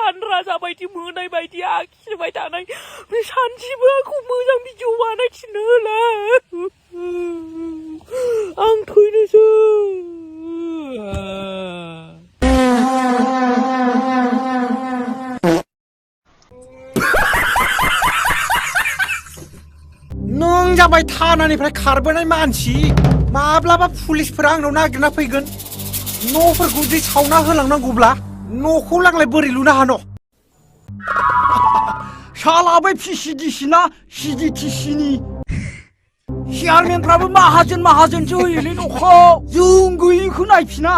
फानग्रा जाबायदि मोनाय बायदि आखिबाय थानाय बे सानसेबो आंखौ मोजां भिडिअ बानायथिनो होला आं थैनोसै नों जाबाय थानानिफ्राय खारबोनाय मानसि माब्लाबा पुलिसफोरा आंनाव नागिरना फैगोन न'फोरखौ जुदि सावना होलांनांगौब्ला न'खौ लांलाय बोरै लुनो हानो शाला बै PCDC-ना CDTC-नि चेयारमेनफ्राबो माहाजोनसो होयोलै न'खौ जों गैयिखौ नायफिना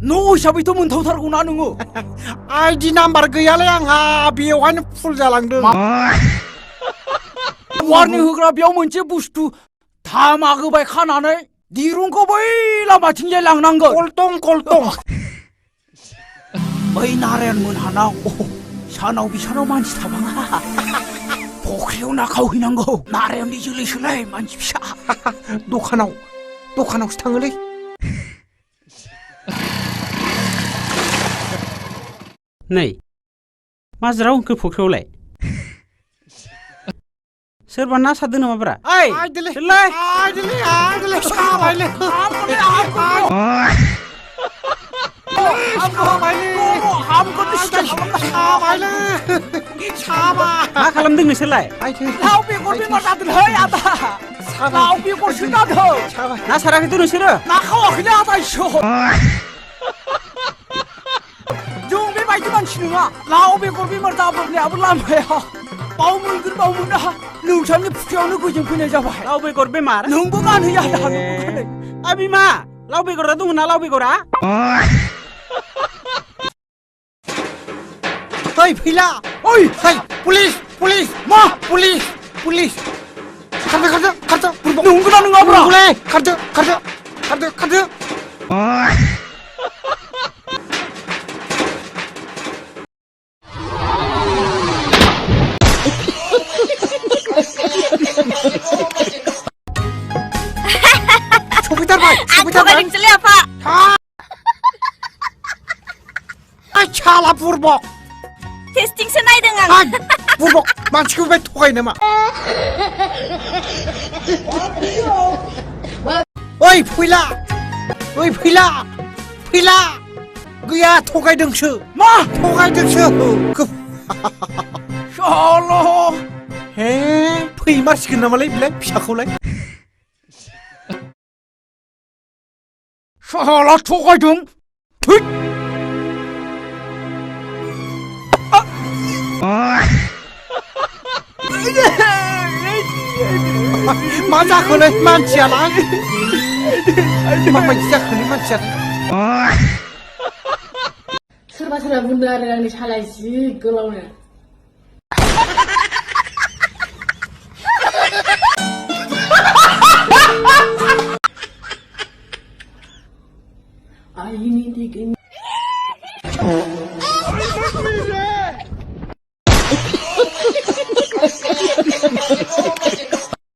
न' हिसाबैथ' मोनथावथारगौना नोङो आइडि नाम्बार गैयालै आंहा बेवहायनो फुल जालांदों वारनिं होग्रा बेयाव मोनसे बुस्थु धामा गोबाय खानानै दिरुंखौ बै लामाथिंजाय लांनांगौ कलटं बै नारायण मोनहानाव सानाव बिसानाव मानसि थाबाङा फख्रियाव ना खावहैनांगौ नारायणनि जोलैसोलाय मानसि फिसा दखानावसो थाङोलै नै मा ज्राव होनखो फख्रियावलाय सोरबा ना सारदों नामाब्रा ओइ आइदोलै साबायलै मा खालामदों नोंसोरलाय लाव बेगर बेमार जादोंलै आदा लाव बेगरसो जादों ना साराखैथ' नोंसोरो ना खावाखैलै आदा इसो जों बेबायदि मानसि नङा लाव बेगर बेमार जाब्रबनायाबो लामायाव बाव मोना नोंसानि फुख्रियावनो गोजों फैनाय जाबाय लाव बेगर बेमार नोंबो गानहैया आ बिमा लाव बेगरा दङ ना लाव बेगरा ओइ फैला ओइ पुलिस मा पुलिस खारदो नंगौना नङाब्रा खारदो सफैथारबाय नोंसोरलाय आफा साला बुरबक टेस्टिंसो नायदों आं बुरबक मानसिखौ बे थगाय नामा ओइ फैला गैया थगायदोंसो मा थगायदोंसो शाला हे फैमारसिगोन नामालाय बिलाय फिसाखौलाय शाला थगायदों मा जाखोलै मानसियालाय माबायदि जाखोलै मानसियालाय सोरबा बुंदों आरो आंनि सालाय जि गोलावनो